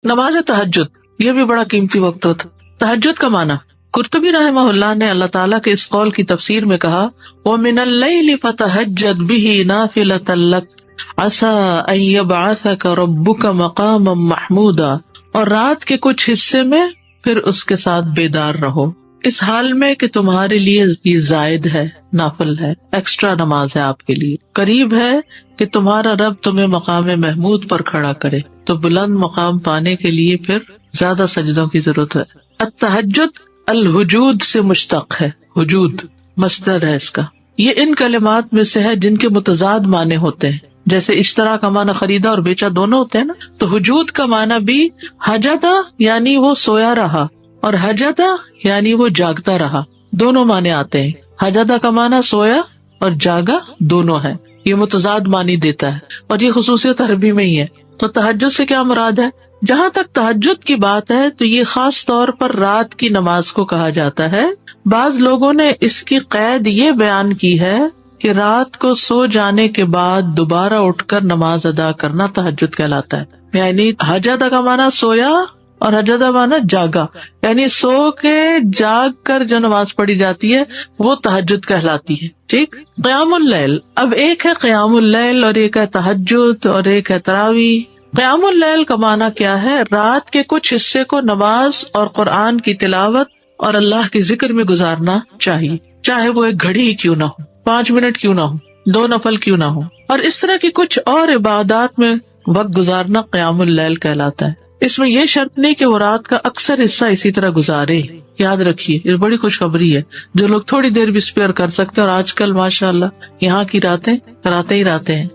نماز تہجد یہ بھی بڑا قیمتی وقت ہوتا. تہجد کا معنی قرطبی رحمہ اللہ نے اللہ تعالیٰ کے اس قول کی تفسیر میں کہا وَمِنَ اللَّيْلِ فَتَهَجَّدْ بِهِ نَافِلَةً لَكَ عَسَىٰ أَن يَبْعَثَكَ رَبُّكَ مَقَامًا مَحْمُودًا، اور رات کے کچھ حصے میں پھر اس کے ساتھ بیدار رہو اس حال میں کہ تمہارے لیے یہ زائد ہے، نافل ہے، ایکسٹرا نماز ہے آپ کے لیے. قریب ہے کہ تمہارا رب تمہیں مقام محمود پر کھڑا کرے، تو بلند مقام پانے کے لیے پھر زیادہ سجدوں کی ضرورت ہے. التہجد الحجود سے مشتق ہے، حجود مصدر ہے اس کا. یہ ان کلمات میں سے ہے جن کے متضاد معنی ہوتے ہیں، جیسے اشترا کا معنی خریدا اور بیچا دونوں ہوتے ہیں نا. تو حجود کا معنی بھی حجدہ یعنی وہ سویا رہا، اور حجدہ یعنی وہ جاگتا رہا، دونوں معنی آتے ہیں. حجدہ کا معنی سویا اور جاگا دونوں ہے. یہ متضاد معنی دیتا ہے اور یہ خصوصیت عربی میں ہی ہے. تو تہجد سے کیا مراد ہے؟ جہاں تک تہجد کی بات ہے تو یہ خاص طور پر رات کی نماز کو کہا جاتا ہے. بعض لوگوں نے اس کی قید یہ بیان کی ہے کہ رات کو سو جانے کے بعد دوبارہ اٹھ کر نماز ادا کرنا تہجد کہلاتا ہے. یعنی حجدہ کا معنی سویا اور حجدہ معنی جاگا، یعنی سو کے جاگ کر جو نماز پڑھی جاتی ہے وہ تہجد کہلاتی ہے. ٹھیک. قیام اللیل، اب ایک ہے قیام اللیل اور ایک ہے تہجد اور ایک ہے تراویح. قیام اللیل کا معنی کیا ہے؟ رات کے کچھ حصے کو نماز اور قرآن کی تلاوت اور اللہ کے ذکر میں گزارنا چاہیے، چاہے وہ 1 گھڑی ہی کیوں نہ ہو، 5 منٹ کیوں نہ ہو، 2 نفل کیوں نہ ہو. اور اس طرح کی کچھ اور عبادات میں وقت گزارنا قیام اللیل کہلاتا ہے. اس میں یہ شرط نہیں کہ وہ رات کا اکثر حصہ اسی طرح گزارے. یاد رکھیے یہ بڑی خوشخبری ہے، جو لوگ تھوڑی دیر بھی اسپیئر کر سکتے ہیں. اور آج کل ماشاء اللہ یہاں کی راتیں ہی راتیں ہیں.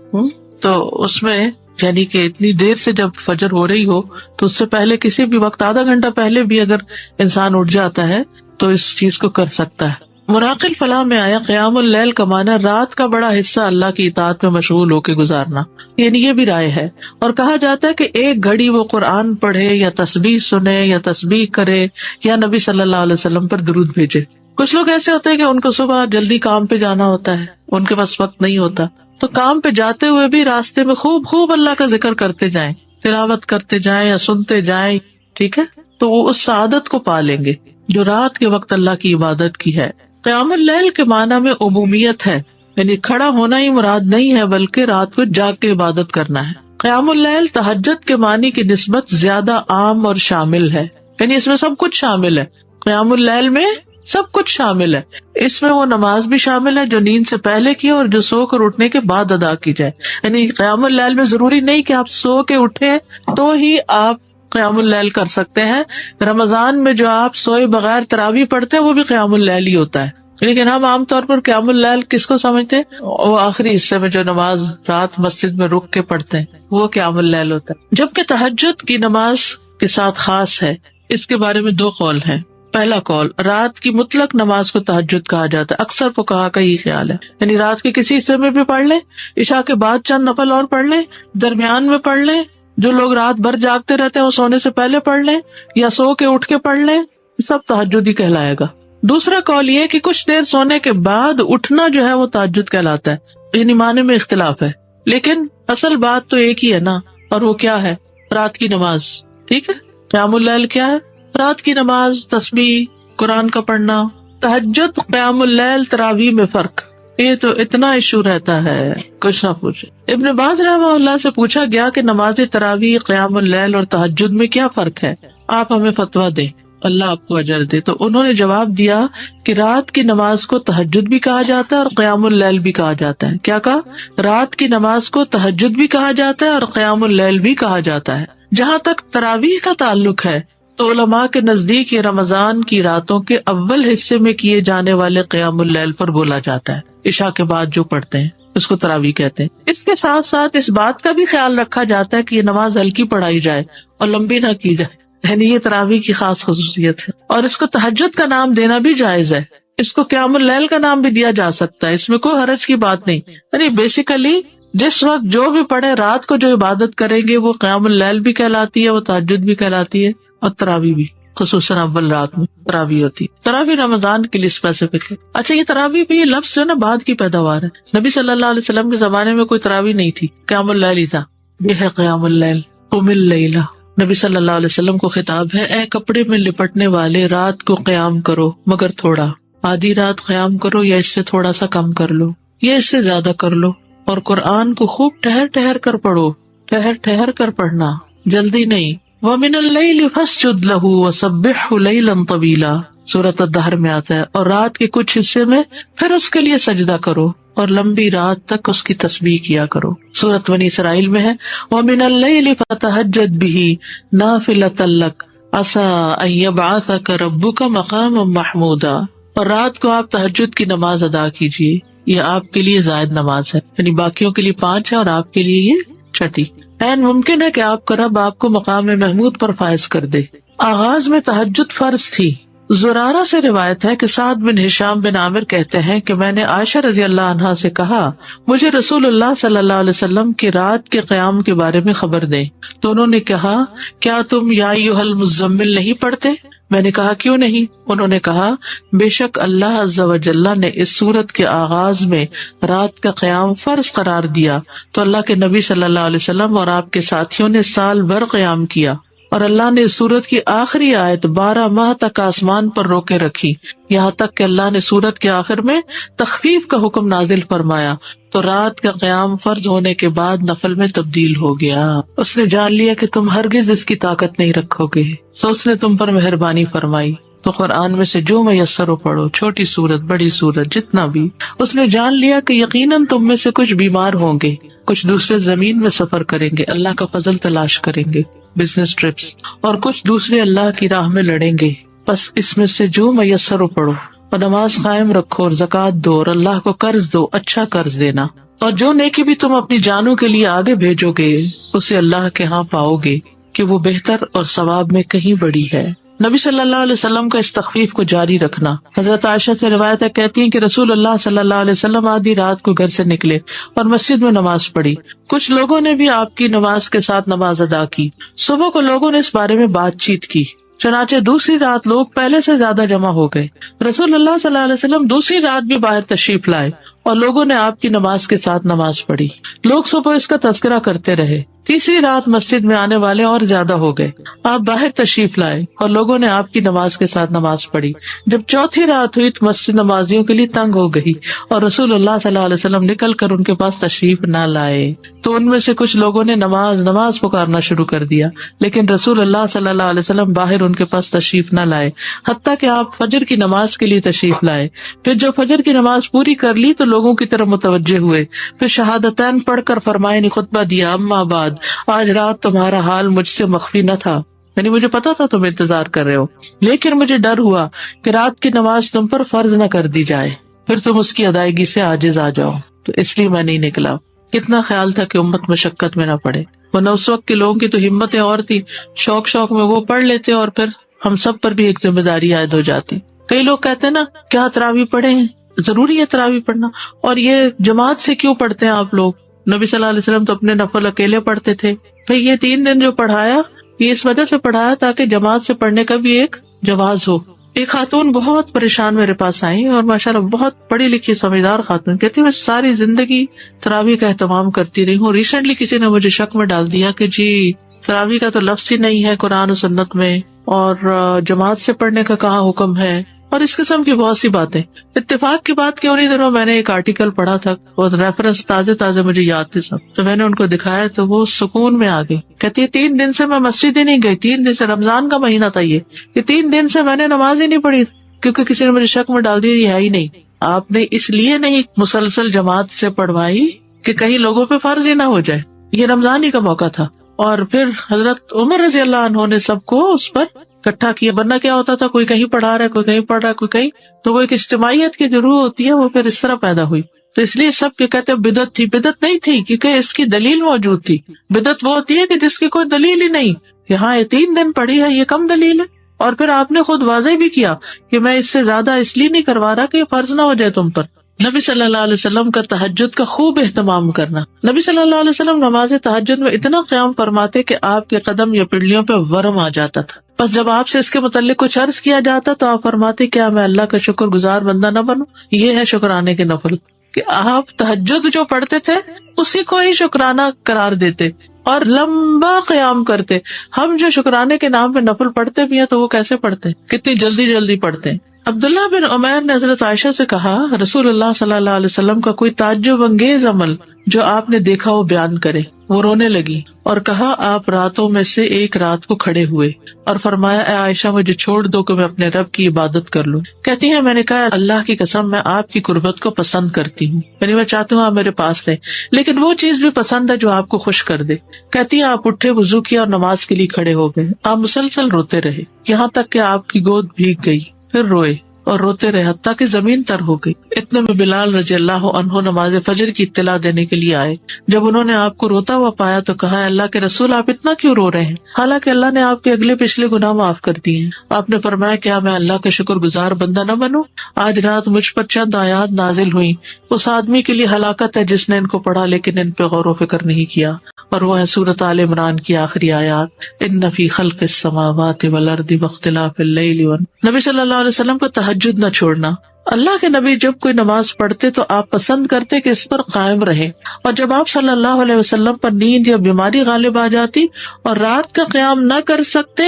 تو اس میں یعنی کہ اتنی دیر سے جب فجر ہو رہی ہو تو اس سے پہلے کسی بھی وقت آدھا گھنٹہ پہلے بھی اگر انسان اٹھ جاتا ہے تو اس چیز کو کر سکتا ہے. مراقل فلاح میں آیا قیام اللیل کا معنی رات کا بڑا حصہ اللہ کی اطاعت میں مشغول ہو کے گزارنا، یعنی یہ بھی رائے ہے. اور کہا جاتا ہے کہ 1 گھڑی وہ قرآن پڑھے یا تسبیح سنے یا تسبیح کرے یا نبی صلی اللہ علیہ وسلم پر درود بھیجے. کچھ لوگ ایسے ہوتے ہیں کہ ان کو صبح جلدی کام پہ جانا ہوتا ہے، ان کے پاس وقت نہیں ہوتا، تو کام پہ جاتے ہوئے بھی راستے میں خوب اللہ کا ذکر کرتے جائیں، تلاوت کرتے جائیں یا سنتے جائیں. ٹھیک ہے، تو وہ اس سعادت کو پا لیں گے جو رات کے وقت اللہ کی عبادت کی ہے. قیام اللیل کے معنی میں عمومیت ہے، یعنی کھڑا ہونا ہی مراد نہیں ہے بلکہ رات کو جاگ کے عبادت کرنا ہے. قیام اللیل تہجد کے معنی کی نسبت زیادہ عام اور شامل ہے، یعنی اس میں سب کچھ شامل ہے. قیام اللیل میں سب کچھ شامل ہے. اس میں وہ نماز بھی شامل ہے جو نیند سے پہلے کی اور جو سو کر اٹھنے کے بعد ادا کی جائے. یعنی قیام اللیل میں ضروری نہیں کہ آپ سو کے اٹھے تو ہی آپ قیام اللیل کر سکتے ہیں. رمضان میں جو آپ سوئے بغیر تراویح پڑھتے ہیں وہ بھی قیام اللیل ہی ہوتا ہے. لیکن ہم عام طور پر قیام اللیل کس کو سمجھتے ہیں؟ وہ آخری حصے میں جو نماز رات مسجد میں رک کے پڑھتے ہیں وہ قیام اللیل ہوتا ہے. جبکہ تہجد کی نماز کے ساتھ خاص ہے. اس کے بارے میں 2 قول ہیں. پہلا قول، رات کی مطلق نماز کو تہجد کہا جاتا ہے. اکثر فقہا کا یہ خیال ہے، یعنی رات کے کسی حصے میں بھی پڑھ لیں، عشاء کے بعد چند نفل اور پڑھ لیں، درمیان میں پڑھ لیں. جو لوگ رات بھر جاگتے رہتے ہیں وہ سونے سے پہلے پڑھ لیں یا سو کے اٹھ کے پڑھ لیں، سب تہجد ہی کہلائے گا. دوسرا قول یہ کہ کچھ دیر سونے کے بعد اٹھنا جو ہے وہ تہجد کہلاتا ہے. یعنی معنی میں اختلاف ہے، لیکن اصل بات تو ایک ہی ہے نا، اور وہ کیا ہے؟ رات کی نماز. ٹھیک ہے، قیام اللیل کیا ہے؟ رات کی نماز، تسبیح، قرآن کا پڑھنا. تہجد، قیام اللیل، تراویح میں فرق، یہ تو اتنا ایشو رہتا ہے کچھ نہ پوچھے. ابن باز رحمہ اللہ سے پوچھا گیا کہ نماز تراویح، قیام اللیل اور تہجد میں کیا فرق ہے، آپ ہمیں فتویٰ دیں، اللہ آپ کو اجر دے. تو انہوں نے جواب دیا کہ رات کی نماز کو تہجد بھی کہا جاتا ہے اور قیام اللیل بھی کہا جاتا ہے. کیا کہا؟ رات کی نماز کو تہجد بھی کہا جاتا ہے اور قیام اللیل بھی کہا جاتا ہے. جہاں تک تراویح کا تعلق ہے تو علماء کے نزدیک یہ رمضان کی راتوں کے اول حصے میں کیے جانے والے قیام اللیل پر بولا جاتا ہے. عشاء کے بعد جو پڑھتے ہیں اس کو تراویح کہتے ہیں. اس کے ساتھ ساتھ اس بات کا بھی خیال رکھا جاتا ہے کہ یہ نماز ہلکی پڑھائی جائے اور لمبی نہ کی جائے، یعنی یہ تراویح کی خاص خصوصیت ہے. اور اس کو تہجد کا نام دینا بھی جائز ہے. اس کو قیام اللیل کا نام بھی دیا جا سکتا ہے، اس میں کوئی حرج کی بات نہیں. یعنی بیسیکلی جس وقت جو بھی پڑھے، رات کو جو عبادت کریں گے وہ قیام اللیل بھی کہلاتی ہے، وہ تہجد بھی کہلاتی ہے اور تراویح بھی. خصوصاً اول رات میں تراویح ہوتی ہے. تراویح رمضان کے لیے اسپیسیفک ہے. اچھا، یہ تراویح بھی یہ لفظ جو ہے نا بعد کی پیداوار ہے. نبی صلی اللہ علیہ وسلم کے زمانے میں کوئی تراویح نہیں تھی، قیام اللیل ہی تھا. یہ ہے قیام اللیل. قم اللیل نبی صلی اللہ علیہ وسلم کو خطاب ہے، اے کپڑے میں لپٹنے والے، رات کو قیام کرو مگر تھوڑا، آدھی رات قیام کرو یا اس سے تھوڑا سا کم کر لو یا اس سے زیادہ کر لو، اور قرآن کو خوب ٹھہر ٹھہر کر پڑھو، ٹھہر ٹھہر کر پڑھنا، جلدی نہیں۔ وَمِنَ اللَّيْلِ فَاسْجُدْ لَهُ وَسَبِّحْهُ لَيْلًا طَوِيلًا، سورۃ الدہر میں آتا ہے، اور رات کے کچھ حصے میں پھر اس کے لیے سجدہ کرو اور لمبی رات تک اس کی تسبیح کیا کرو۔ سورۃ بنی اسرائیل میں ہے، وَمِنَ اللَّيْلِ فَتَہَجَّدْ بِهِ نَافِلَةً لَكَ عَسَىٰ أَن يَبْعَثَكَ رَبُّكَ مَقَامًا مَحْمُودًا، اور رات کو آپ تہجد کی نماز ادا کیجیے، یہ آپ کے لیے زائد نماز ہے، یعنی باقیوں کے لیے 5 ہے اور آپ کے لیے یہ چھٹی۔ این ممکن ہے کہ آپ کا رب آپ کو مقام محمود پر فائز کر دے۔ آغاز میں تہجد فرض تھی۔ زرارہ سے روایت ہے کہ سعد بن ہشام بن عامر کہتے ہیں کہ میں نے عائشہ رضی اللہ عنہا سے کہا، مجھے رسول اللہ صلی اللہ علیہ وسلم کی رات کے قیام کے بارے میں خبر دیں، تو انہوں نے کہا، کیا تم یا ایھا المزمل نہیں پڑھتے؟ میں نے کہا کیوں نہیں؟ انہوں نے کہا، بے شک اللہ عز و جل نے اس سورت کے آغاز میں رات کا قیام فرض قرار دیا تو اللہ کے نبی صلی اللہ علیہ وسلم اور آپ کے ساتھیوں نے سال بھر قیام کیا، اور اللہ نے اس سورت کی آخری آیت 12 ماہ تک آسمان پر روکے رکھی، یہاں تک کہ اللہ نے سورت کے آخر میں تخفیف کا حکم نازل فرمایا تو رات کا قیام فرض ہونے کے بعد نفل میں تبدیل ہو گیا۔ اس نے جان لیا کہ تم ہرگز اس کی طاقت نہیں رکھو گے، سو اس نے تم پر مہربانی فرمائی، تو قرآن میں سے جو میسر ہو پڑھو، چھوٹی سورت بڑی سورت جتنا بھی۔ اس نے جان لیا کہ یقیناً تم میں سے کچھ بیمار ہوں گے، کچھ دوسرے زمین میں سفر کریں گے، اللہ کا فضل تلاش کریں گے، بزنس ٹرپس، اور کچھ دوسرے اللہ کی راہ میں لڑیں گے، بس اس میں سے جو میسر ہو پڑھو، اور نماز قائم رکھو اور زکوٰۃ دو اور اللہ کو قرض دو، اچھا قرض دینا، اور جو نیکی بھی تم اپنی جانوں کے لیے آگے بھیجو گے اسے اللہ کے ہاں پاؤ گے کہ وہ بہتر اور ثواب میں کہیں بڑی ہے۔ نبی صلی اللہ علیہ وسلم کا اس تخفیف کو جاری رکھنا۔ حضرت عائشہ سے روایت ہے، کہتی ہیں کہ رسول اللہ صلی اللہ علیہ وسلم آدھی رات کو گھر سے نکلے اور مسجد میں نماز پڑھی، کچھ لوگوں نے بھی آپ کی نماز کے ساتھ نماز ادا کی، صبح کو لوگوں نے اس بارے میں بات چیت کی، چنانچہ دوسری رات لوگ پہلے سے زیادہ جمع ہو گئے۔ رسول اللہ صلی اللہ علیہ وسلم دوسری رات بھی باہر تشریف لائے اور لوگوں نے آپ کی نماز کے ساتھ نماز پڑھی، لوگ صبح اس کا تذکرہ کرتے رہے۔ تیسری رات مسجد میں آنے والے اور زیادہ ہو گئے، آپ باہر تشریف لائے اور لوگوں نے آپ کی نماز کے ساتھ نماز پڑھی۔ جب چوتھی رات ہوئی تو مسجد نمازیوں کے لیے تنگ ہو گئی اور رسول اللہ صلی اللہ علیہ وسلم نکل کر ان کے پاس تشریف نہ لائے، تو ان میں سے کچھ لوگوں نے نماز پکارنا شروع کر دیا، لیکن رسول اللہ صلی اللہ علیہ وسلم باہر ان کے پاس تشریف نہ لائے، حتیٰ کہ آپ فجر کی نماز کے لیے تشریف لائے۔ پھر جو فجر کی نماز پوری کر لی تو لوگوں کی طرف متوجہ ہوئے، پھر شہادتین پڑھ کر فرمائے نے خطبہ دیا، اما بعد، آج رات تمہارا حال مجھ سے مخفی نہ تھا، یعنی مجھے پتا تھا تم انتظار کر رہے ہو، لیکن مجھے ڈر ہوا کہ رات کی نماز تم پر فرض نہ کر دی جائے، پھر تم اس کی ادائیگی سے عاجز آ جاؤ، تو اس لیے میں نہیں نکلا۔ کتنا خیال تھا کہ امت مشقت میں نہ پڑے، ورنہ اس وقت کے لوگوں کی تو ہمتیں اور تھی، شوق میں وہ پڑھ لیتے اور پھر ہم سب پر بھی ایک ذمہ داری عائد ہو جاتی۔ کئی لوگ کہتے ہیں نا، کیا تراویح پڑھے ہیں؟ ضروری ہے تراویح پڑھنا، اور یہ جماعت سے کیوں پڑھتے ہیں آپ لوگ؟ نبی صلی اللہ علیہ وسلم تو اپنے نفل اکیلے پڑھتے تھے۔ بھئی یہ 3 دن جو پڑھایا، یہ اس وجہ سے پڑھایا تاکہ جماعت سے پڑھنے کا بھی ایک جواز ہو۔ ایک خاتون بہت پریشان میرے پاس آئی اور ماشاءاللہ بہت پڑھی لکھی سمجھدار خاتون، کہتی میں ساری زندگی تراویح کا اہتمام کرتی رہی ہوں، ریسنٹلی کسی نے مجھے شک میں ڈال دیا کہ جی تراویح کا تو لفظ ہی نہیں ہے قرآن و سنت میں، اور جماعت سے پڑھنے کا کہاں حکم ہے، اور اس قسم کی بہت سی باتیں۔ اتفاق کی بات کہ انہی دنوں میں نے ایک آرٹیکل پڑھا تھا اور ریفرنس تازے مجھے یاد تھے سب، تو میں نے ان کو دکھایا تو وہ سکون میں آ گئی۔ کہتی ہے 3 دن سے میں مسجد ہی نہیں گئی، 3 دن سے، رمضان کا مہینہ تھا یہ 3 دن سے میں نے نماز ہی نہیں پڑھی، کیونکہ کسی نے مجھے شک میں ڈال دیا یہ ہے ہی نہیں۔ آپ نے اس لیے نہیں مسلسل جماعت سے پڑھوائی کہ کہیں لوگوں پہ فرض ہی نہ ہو جائے، یہ رمضان ہی کا موقع تھا۔ اور پھر حضرت عمر رضی اللہ عنہ نے سب کو اس پر اکٹھا کیا، ورنہ کیا ہوتا تھا، کوئی کہیں پڑھا رہا ہے، کوئی کہیں پڑھ رہا ہے، کوئی کہیں، تو وہ ایک اجتماعیت کی جو روح ہوتی ہے وہ پھر اس طرح پیدا ہوئی۔ تو اس لیے سب کے کہتے ہیں بدعت تھی، بدعت نہیں تھی، کیونکہ اس کی دلیل موجود تھی۔ بدعت وہ ہوتی ہے کہ جس کی کوئی دلیل ہی نہیں، یہاں یہ 3 دن پڑھی ہے یہ کم دلیل ہے، اور پھر آپ نے خود واضح بھی کیا کہ میں اس سے زیادہ اس لیے نہیں کروا رہا کہ یہ فرض نہ ہو جائے تم پر۔ نبی صلی اللہ علیہ وسلم کا تہجد کا خوب اہتمام کرنا۔ نبی صلی اللہ علیہ وسلم نماز تہجد میں اتنا قیام فرماتے کہ آپ کے قدم یا پنڈلیوں پہ ورم آ جاتا تھا، بس جب آپ سے اس کے متعلق کچھ عرض کیا جاتا تو آپ فرماتے کیا میں اللہ کا شکر گزار بندہ نہ بنوں؟ یہ ہے شکرانے کے نفل، کہ آپ تہجد جو پڑھتے تھے اسی کو ہی شکرانہ قرار دیتے، اور لمبا قیام کرتے. ہم جو شکرانے کے نام پہ نفل پڑھتے بھی ہیں تو وہ کیسے پڑھتے ہیں, کتنی جلدی جلدی پڑھتے ہیں. عبداللہ بن عمیر نے حضرت عائشہ سے کہا, رسول اللہ صلی اللہ علیہ وسلم کا کوئی تعجب انگیز عمل جو آپ نے دیکھا وہ بیان کرے. وہ رونے لگی اور کہا, آپ راتوں میں سے ایک رات کو کھڑے ہوئے اور فرمایا, اے عائشہ مجھے چھوڑ دو کہ میں اپنے رب کی عبادت کر لوں. کہتی ہے, میں نے کہا, اللہ کی قسم میں آپ کی قربت کو پسند کرتی ہوں, یعنی میں چاہتی ہوں آپ میرے پاس رہیں, لیکن وہ چیز بھی پسند ہے جو آپ کو خوش کر دے. کہتی ہے, آپ اٹھے, وضو کیا اور نماز کے لیے کھڑے ہو گئے. آپ مسلسل روتے رہے یہاں تک کہ آپ کی گود بھیگ گئی, پھر روئے اور روتے رہے حتیٰ کہ زمین تر ہو گئی. اتنے میں بلال رضی اللہ عنہ نماز فجر کی اطلاع دینے کے لیے آئے. جب انہوں نے آپ کو روتا ہوا پایا تو کہا, اللہ کے رسول آپ اتنا کیوں رو رہے ہیں, حالانکہ اللہ نے آپ کے اگلے پچھلے گناہ معاف کر دیے ہیں. آپ نے فرمایا, کیا میں اللہ کا شکر گزار بندہ نہ بنوں؟ آج رات مجھ پر چند آیات نازل ہوئی, اس آدمی کے لیے ہلاکت ہے جس نے ان کو پڑھا لیکن ان پہ غور و فکر نہیں کیا, اور وہ ہے سورۃ آل عمران کی آخری آیات, ان فی خلق السماوات والارض واختلاف اللیل والنہار. نبی صلی اللہ علیہ وسلم کو تہجد نہ چھوڑنا. اللہ کے نبی جب کوئی نماز پڑھتے تو آپ پسند کرتے کہ اس پر قائم رہیں, اور جب آپ صلی اللہ علیہ وسلم پر نیند یا بیماری غالب آ جاتی اور رات کا قیام نہ کر سکتے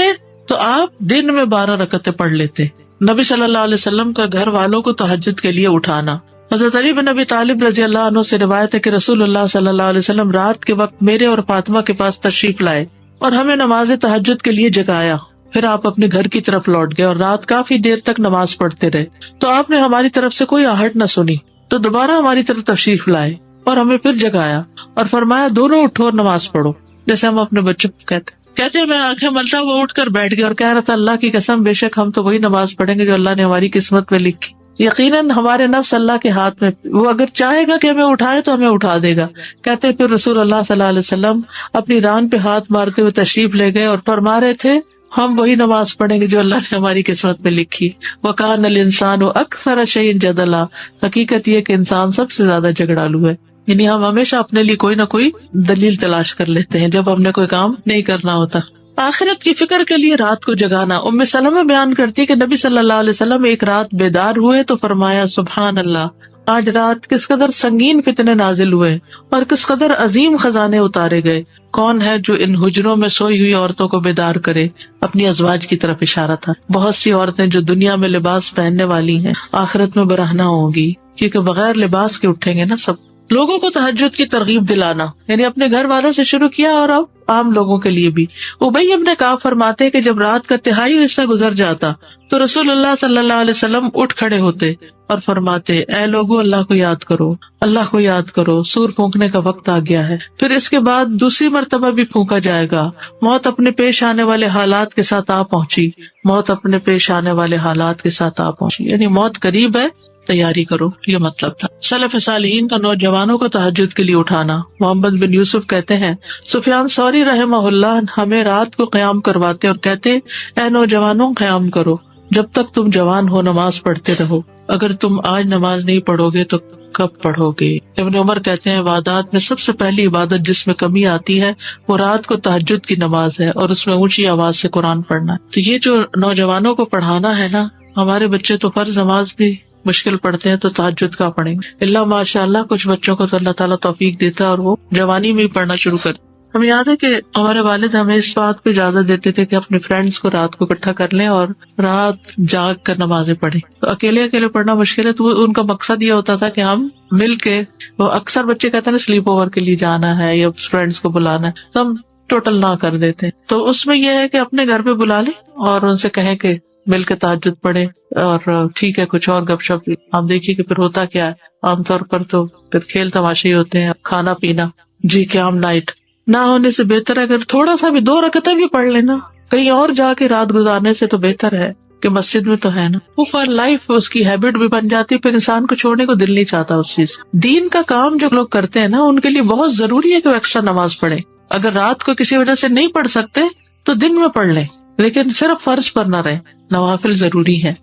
تو آپ دن میں 12 رکعتیں پڑھ لیتے. نبی صلی اللہ علیہ وسلم کا گھر والوں کو تہجد کے لیے اٹھانا. حضرت علی بن ابی طالب رضی اللہ عنہ سے روایت ہے کہ رسول اللہ صلی اللہ علیہ وسلم رات کے وقت میرے اور فاطمہ کے پاس تشریف لائے اور ہمیں نماز تہجد کے لیے جگایا. پھر آپ اپنے گھر کی طرف لوٹ گئے اور رات کافی دیر تک نماز پڑھتے رہے. تو آپ نے ہماری طرف سے کوئی آہٹ نہ سنی تو دوبارہ ہماری طرف تشریف لائے اور ہمیں پھر جگایا اور فرمایا, دونوں اٹھو اور نماز پڑھو, جیسے ہم اپنے بچوں کو کہتے میں آنکھیں ملتا وہ اٹھ کر بیٹھ گیا اور کہہ رہا تھا, اللہ کی قسم بے شک ہم تو وہی نماز پڑھیں گے جو اللہ نے ہماری قسمت میں لکھی. یقیناً ہمارے نفس اللہ کے ہاتھ میں, وہ اگر چاہے گا کہ ہمیں اٹھائے تو ہمیں اٹھا دے گا. کہتے پھر رسول اللہ صلی اللہ علیہ وسلم اپنی ران پہ ہاتھ مارتے ہوئے تشریف لے گئے اور فرما رہے تھے, ہم وہی نماز پڑھیں گے جو اللہ نے ہماری قسمت میں لکھی. وَكَانَ الْإِنسَانُ أَكْثَرَ شَيْءٍ جَدَلًا. حقیقت یہ کہ انسان سب سے زیادہ جھگڑالو ہے, یعنی ہم ہمیشہ اپنے لیے کوئی نہ کوئی دلیل تلاش کر لیتے ہیں جب ہم نے کوئی کام نہیں کرنا ہوتا. آخرت کی فکر کے لیے رات کو جگانا. ام سلمہ بیان کرتی کہ نبی صلی اللہ علیہ وسلم ایک رات بیدار ہوئے تو فرمایا, سبحان اللہ, آج رات کس قدر سنگین فتنے نازل ہوئے اور کس قدر عظیم خزانے اتارے گئے. کون ہے جو ان حجروں میں سوئی ہوئی عورتوں کو بیدار کرے؟ اپنی ازواج کی طرف اشارہ تھا. بہت سی عورتیں جو دنیا میں لباس پہننے والی ہیں آخرت میں برہنہ ہوں گی, کیونکہ بغیر لباس کے اٹھیں گے نا سب. لوگوں کو تہجد کی ترغیب دلانا, یعنی اپنے گھر والوں سے شروع کیا اور اب عام لوگوں کے لیے بھی. ابی ابن کعب فرماتے کہ جب رات کا تہائی حصہ گزر جاتا تو رسول اللہ صلی اللہ علیہ وسلم اٹھ کھڑے ہوتے اور فرماتے, اے لوگوں اللہ کو یاد کرو, اللہ کو یاد کرو, سور پھونکنے کا وقت آ گیا ہے. پھر اس کے بعد دوسری مرتبہ بھی پھونکا جائے گا. موت اپنے پیش آنے والے حالات کے ساتھ آ پہنچی, موت اپنے پیش آنے والے حالات کے ساتھ آ پہنچی, یعنی موت قریب ہے, تیاری کرو, یہ مطلب تھا. سلف صالحین کا نوجوانوں کو تہجد کے لیے اٹھانا. محمد بن یوسف کہتے ہیں, سفیان ثوری رحمہ اللہ ہمیں رات کو قیام کرواتے اور کہتے, اے نوجوانوں قیام کرو, جب تک تم جوان ہو نماز پڑھتے رہو, اگر تم آج نماز نہیں پڑھو گے تو کب پڑھو گے. ابن عمر کہتے ہیں, عبادات میں سب سے پہلی عبادت جس میں کمی آتی ہے وہ رات کو تہجد کی نماز ہے, اور اس میں اونچی آواز سے قرآن پڑھنا ہے. تو یہ جو نوجوانوں کو پڑھانا ہے نا, ہمارے بچے تو فرض نماز بھی مشکل پڑھتے ہیں تو تہجد کا پڑھیں گے. اللہ ماشاء اللہ کچھ بچوں کو تو اللہ تعالیٰ توفیق دیتا ہے اور وہ جوانی میں ہی پڑھنا شروع کرتے. ہمیں یاد ہے کہ ہمارے والد ہمیں اس بات پہ اجازت دیتے تھے کہ اپنے فرینڈس کو رات کو اکٹھا کر لیں اور رات جاگ کر نمازیں پڑھیں. تو اکیلے پڑھنا مشکل ہے, تو ان کا مقصد یہ ہوتا تھا کہ ہم مل کے, وہ اکثر بچے کہتے ہیں سلیپ اوور کے لیے جانا ہے یا فرینڈس کو بلانا ہے, تو ہم ٹوٹل نہ کر دیتے. تو اس میں یہ ہے کہ اپنے گھر پہ بلا لیں اور ان سے کہیں کہ مل کے تہجد پڑھے, اور ٹھیک ہے کچھ اور گپ شپ. آپ دیکھیے کہ پھر ہوتا کیا ہے, عام طور پر تو پھر کھیل تماشے ہوتے ہیں, کھانا پینا, جی قیام نائٹ نہ ہونے سے بہتر ہے اگر تھوڑا سا بھی 2 رکعتیں بھی پڑھ لینا کہیں اور جا کے رات گزارنے سے تو بہتر ہے کہ مسجد میں تو ہے نا. وہ فار لائف اس کی ہیبٹ بھی بن جاتی, پھر انسان کو چھوڑنے کو دل نہیں چاہتا اس چیز. دین کا کام جو لوگ کرتے ہیں نا, ان کے لیے بہت ضروری ہے کہ وہ ایکسٹرا نماز پڑھیں. اگر رات کو کسی وجہ سے نہیں پڑھ سکتے تو دن میں پڑھ لیں, لیکن صرف فرض پر نہ رہیں, نوافل ضروری ہے.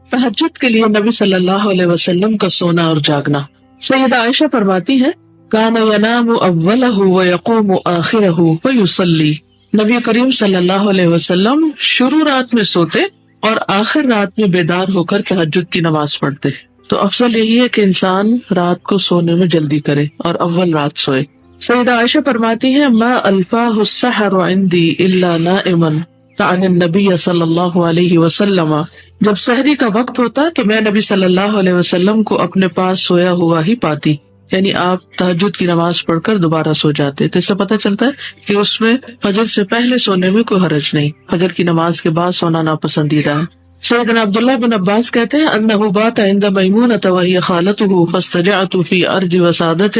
تہجد کے لیے نبی صلی اللہ علیہ وسلم کا سونا اور جاگنا. سیدہ عائشہ فرماتی ہے, کان ینام اولہ ویقوم آخرہ ویصلی. نبی کریم صلی اللہ علیہ وسلم شروع رات میں سوتے اور آخر رات میں بیدار ہو کر تہجد کی نماز پڑھتے. تو افضل یہی ہے کہ انسان رات کو سونے میں جلدی کرے اور اول رات سوئے. سیدہ عائشہ فرماتی ہیں ما الفاہ السحر عندی الا نائما عن النبی صلی اللہ علیہ وسلم، جب سحری کا وقت ہوتا تو میں نبی صلی اللہ علیہ وسلم کو اپنے پاس سویا ہوا ہی پاتی، یعنی آپ تہجد کی نماز پڑھ کر دوبارہ سو جاتے. تو اس سے پتہ چلتا ہے کہ اس میں فجر سے پہلے سونے میں کوئی حرج نہیں، فجر کی نماز کے بعد سونا ناپسندیدہ ہے. سیدنا عبداللہ بن عباس کہتے ہیں انہ بات عند میمونۃ وہی خالتہ فاستجعت فی ارض وسادۃ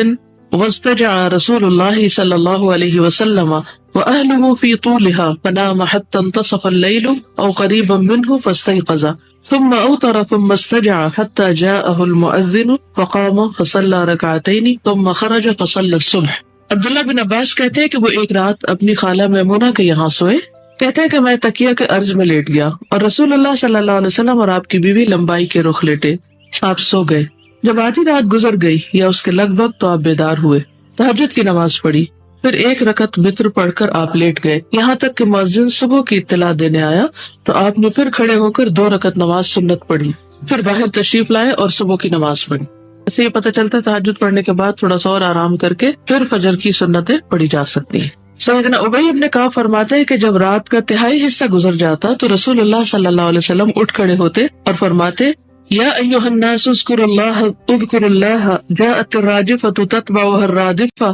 واستجع رسول اللہ صلی اللہ علیہ وسلم وأهله في طولها فنام حتى انتصف الليل أو قريبا منه فاستيقظ ثم أوتر ثم استجع حتى جاءه المؤذن فقام فصلى ركعتين ثم خرج فصلى الصبح. عبداللہ بن عباس کہتے ہیں کہ وہ ایک رات اپنی خالہ میمونہ کے یہاں سوئے. کہتے ہیں کہ میں تکیہ کے عرض میں لیٹ گیا اور رسول اللہ صلی اللہ علیہ وسلم اور آپ کی بیوی لمبائی کے رخ لیٹے. آپ سو گئے. جب آدھی رات گزر گئی یا اس کے لگ بھگ تو آپ بیدار ہوئے، تہجد کی نماز پڑھی، پھر ایک رکعت وتر پڑھ کر آپ لیٹ گئے یہاں تک کہ مؤذن صبح کی اطلاع دینے آیا تو آپ نے پھر کھڑے ہو کر 2 رکعت نماز سنت پڑھی، پھر باہر تشریف لائے اور صبح کی نماز پڑھی. اسے یہ پتہ چلتا ہے تہجد پڑھنے کے بعد تھوڑا سا اور آرام کر کے پھر فجر کی سنتیں پڑھی جا سکتی ہیں. سیدنا ابی بن کعب فرماتے ہیں کہ جب رات کا تہائی حصہ گزر جاتا تو رسول اللہ صلی اللہ علیہ وسلم اٹھ کھڑے ہوتے اور فرماتے یا ایھا الناس اذکروا اللہ جاءت الراجفۃ تتبعها الرادفہ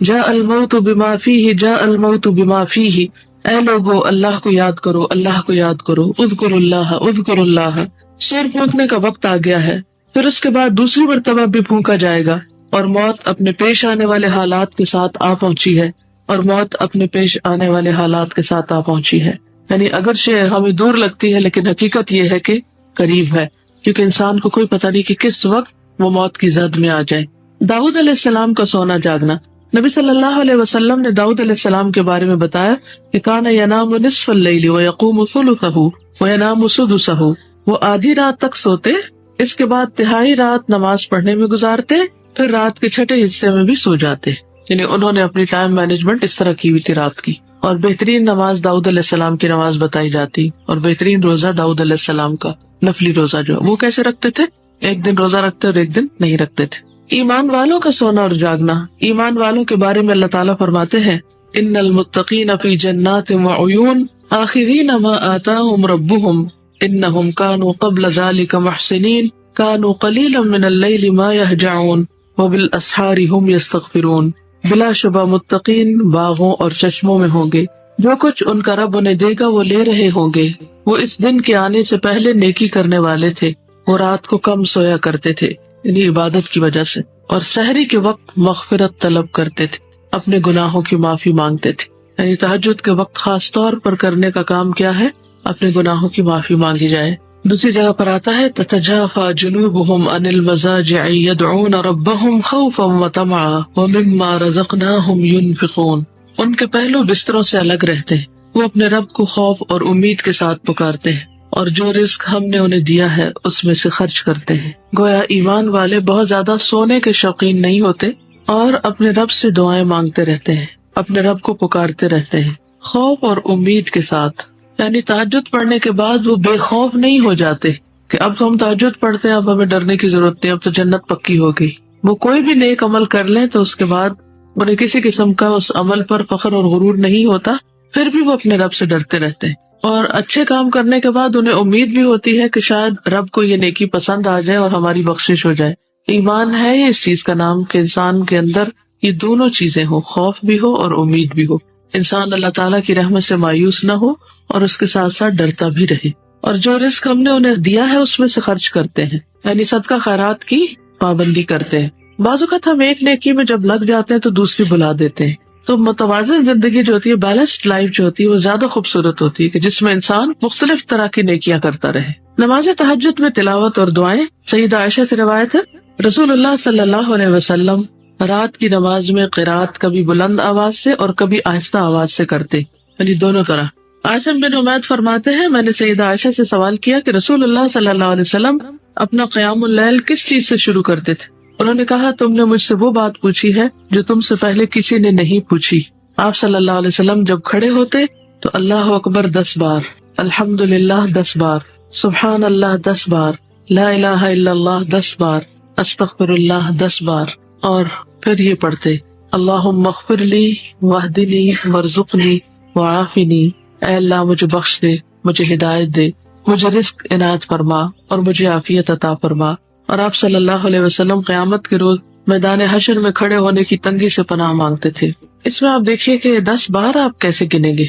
جاء الموت بما فیہ جاء الموت بما فیہ، اے لوگو اللہ کو یاد کرو، اللہ کو یاد کرو، اذکروا اللہ اذکروا اللہ. سور پھونکنے کا وقت آ گیا ہے، پھر اس کے بعد دوسری مرتبہ بھی پھونکا جائے گا اور موت اپنے پیش آنے والے حالات کے ساتھ آ پہنچی ہے، اور موت اپنے پیش آنے والے حالات کے ساتھ آ پہنچی ہے. یعنی اگرچہ ہمیں دور لگتی ہے لیکن حقیقت یہ ہے کہ قریب ہے، کیونکہ انسان کو کوئی پتہ نہیں کہ کس وقت وہ موت کی زد میں آ جائے. داؤد علیہ السلام کا سونا جاگنا. نبی صلی اللہ علیہ وسلم نے داؤد علیہ السلام کے بارے میں بتایا کہ کان ینام نصف اللیل ویقوم ثلثہ وینام سدسہ، وہ آدھی رات تک سوتے، اس کے بعد تہائی رات نماز پڑھنے میں گزارتے، پھر رات کے چھٹے حصے میں بھی سو جاتے. یعنی انہوں نے اپنی ٹائم مینجمنٹ اس طرح کی ہوئی تھی رات کی. اور بہترین نماز داؤد علیہ السلام کی نماز بتائی جاتی، اور بہترین روزہ داؤد علیہ السلام کا نفلی روزہ جو وہ کیسے رکھتے تھے، ایک دن روزہ رکھتے اور ایک دن نہیں رکھتے تھے. ایمان والوں کا سونا اور جاگنا. ایمان والوں کے بارے میں اللہ تعالیٰ فرماتے ہیں ان المتقین فی جنات وعیون آخذین ما آتاہم ربہم انہم کانوا قبل ذلک محسنین کانوا قلیلا من اللیل ما یہجعون وبالاسحار ہم یستغفرون. بلا شبہ متقین باغوں اور چشموں میں ہوں گے، جو کچھ ان کا رب انہیں دے گا وہ لے رہے ہوں گے. وہ اس دن کے آنے سے پہلے نیکی کرنے والے تھے، وہ رات کو کم سویا کرتے تھے یعنی عبادت کی وجہ سے، اور سحری کے وقت مغفرت طلب کرتے تھے، اپنے گناہوں کی معافی مانگتے تھے. یعنی تہجد کے وقت خاص طور پر کرنے کا کام کیا ہے، اپنے گناہوں کی معافی مانگی جائے. دوسری جگہ پر آتا ہے تتجافا جنوبهم عن المضاجع يدعون ربهم خوفا وطمعا ومما رزقناهم ينفقون. ان کے پہلو بستروں سے الگ رہتے ہیں، وہ اپنے رب کو خوف اور امید کے ساتھ پکارتے ہیں اور جو رزق ہم نے انہیں دیا ہے اس میں سے خرچ کرتے ہیں. گویا ایمان والے بہت زیادہ سونے کے شوقین نہیں ہوتے اور اپنے رب سے دعائیں مانگتے رہتے ہیں، اپنے رب کو پکارتے رہتے ہیں خوف اور امید کے ساتھ. یعنی تہجد پڑھنے کے بعد وہ بے خوف نہیں ہو جاتے کہ اب تو ہم تہجد پڑھتے ہیں، اب ہمیں ڈرنے کی ضرورت نہیں، اب تو جنت پکی ہو گئی. وہ کوئی بھی نیک عمل کر لیں تو اس کے بعد انہیں کسی قسم کا اس عمل پر فخر اور غرور نہیں ہوتا، پھر بھی وہ اپنے رب سے ڈرتے رہتے ہیں. اور اچھے کام کرنے کے بعد انہیں امید بھی ہوتی ہے کہ شاید رب کو یہ نیکی پسند آ جائے اور ہماری بخشش ہو جائے. ایمان ہے یہ اس چیز کا نام کہ انسان کے اندر یہ دونوں چیزیں ہو، خوف بھی ہو اور امید بھی ہو. انسان اللہ تعالیٰ کی رحمت سے مایوس نہ ہو اور اس کے ساتھ ساتھ ڈرتا بھی رہے، اور جو رزق ہم نے انہیں دیا ہے اس میں سے خرچ کرتے ہیں، یعنی صدقہ خیرات کی پابندی کرتے ہیں. بعض اوقات ہم ایک نیکی میں جب لگ جاتے ہیں تو دوسری بھلا دیتے ہیں. تو متوازن زندگی جو ہوتی ہے، بیلنسڈ لائف جو ہوتی ہے، وہ زیادہ خوبصورت ہوتی ہے کہ جس میں انسان مختلف طرح کی نیکیاں کرتا رہے. نماز تہجد میں تلاوت اور دعائیں. سیدہ عائشہ سے روایت ہے رسول اللہ صلی اللہ علیہ وسلم رات کی نماز میں قرات کبھی بلند آواز سے اور کبھی آہستہ آواز سے کرتے، یعنی دونوں طرح. عاصم بن حمید فرماتے ہیں میں نے سیدہ عائشہ سے سوال کیا کہ رسول اللہ صلی اللہ علیہ وسلم اپنا قیام اللیل کس چیز سے شروع کرتے تھے؟ انہوں نے کہا تم نے مجھ سے وہ بات پوچھی ہے جو تم سے پہلے کسی نے نہیں پوچھی. آپ صلی اللہ علیہ وسلم جب کھڑے ہوتے تو اللہ اکبر 10 بار، الحمدللہ 10 بار، سبحان اللہ 10 بار، لا الہ الا اللہ 10 بار، استغفر اللہ 10 بار، اور پھر یہ پڑھتے اللہم اغفر لی واہدنی وارزقنی وعافنی، اے اللہ مجھے بخش دے، مجھے ہدایت دے، مجھے رزق عنایت فرما اور مجھے عافیت عطا فرما۔ اور آپ صلی اللہ علیہ وسلم قیامت کے روز میدان حشر میں کھڑے ہونے کی تنگی سے پناہ مانگتے تھے۔ اس میں آپ دیکھیے کہ 10 بار آپ کیسے گنیں گے؟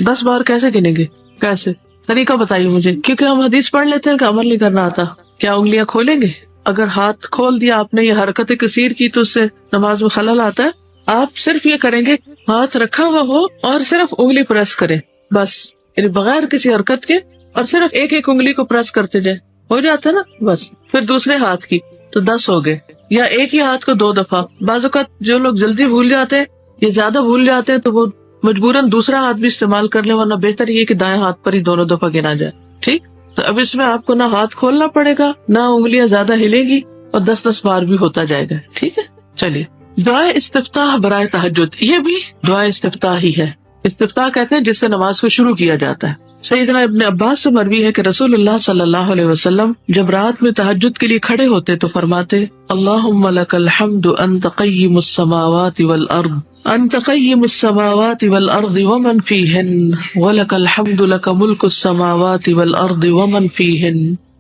10 بار کیسے گنیں گے؟ کیسے طریقہ بتائیے مجھے، کیونکہ ہم حدیث پڑھ لیتے ہیں کہ عمل نہیں کرنا آتا۔ کیا انگلیاں کھولیں گے؟ اگر ہاتھ کھول دیا آپ نے، یہ حرکت کثیر کی، تو اس سے نماز میں خلل آتا ہے۔ آپ صرف یہ کریں گے، ہاتھ رکھا ہوا ہو اور صرف انگلی پریس کریں، بس، یعنی بغیر کسی حرکت کے، اور صرف ایک ایک انگلی کو پریس کرتے جائیں، ہو جاتا ہے نا بس۔ پھر دوسرے ہاتھ کی تو 10 ہو گئے، یا ایک ہی ہاتھ کو 2 دفعہ۔ بعض اوقات جو لوگ جلدی بھول جاتے ہیں یا زیادہ بھول جاتے ہیں تو وہ مجبوراً دوسرا ہاتھ بھی استعمال کر لیں، ورنہ بہتر یہ کہ دائیں ہاتھ پر ہی دونوں دفعہ گنا جائے۔ ٹھیک، تو اب اس میں آپ کو نہ ہاتھ کھولنا پڑے گا، نہ انگلیاں زیادہ ہلیں گی، اور 10 بار بھی ہوتا جائے گا۔ ٹھیک ہے، چلیے دعائے استفتاح برائے تہجد، یہ بھی دعائے استفتاح ہی ہے۔ استفتاح کہتے ہیں جس سے نماز کو شروع کیا جاتا ہے۔ سیدنا ابن عباس سے مروی ہے کہ رسول اللہ صلی اللہ علیہ وسلم جب رات میں تہجد کے لیے کھڑے ہوتے تو فرماتے، اللہم لک الحمد انت قیم السماوات والارض، انت قیم السماوات والارض ومن فیہن، ولک الحمد لک ملک السماوات والارض ومن فیہن،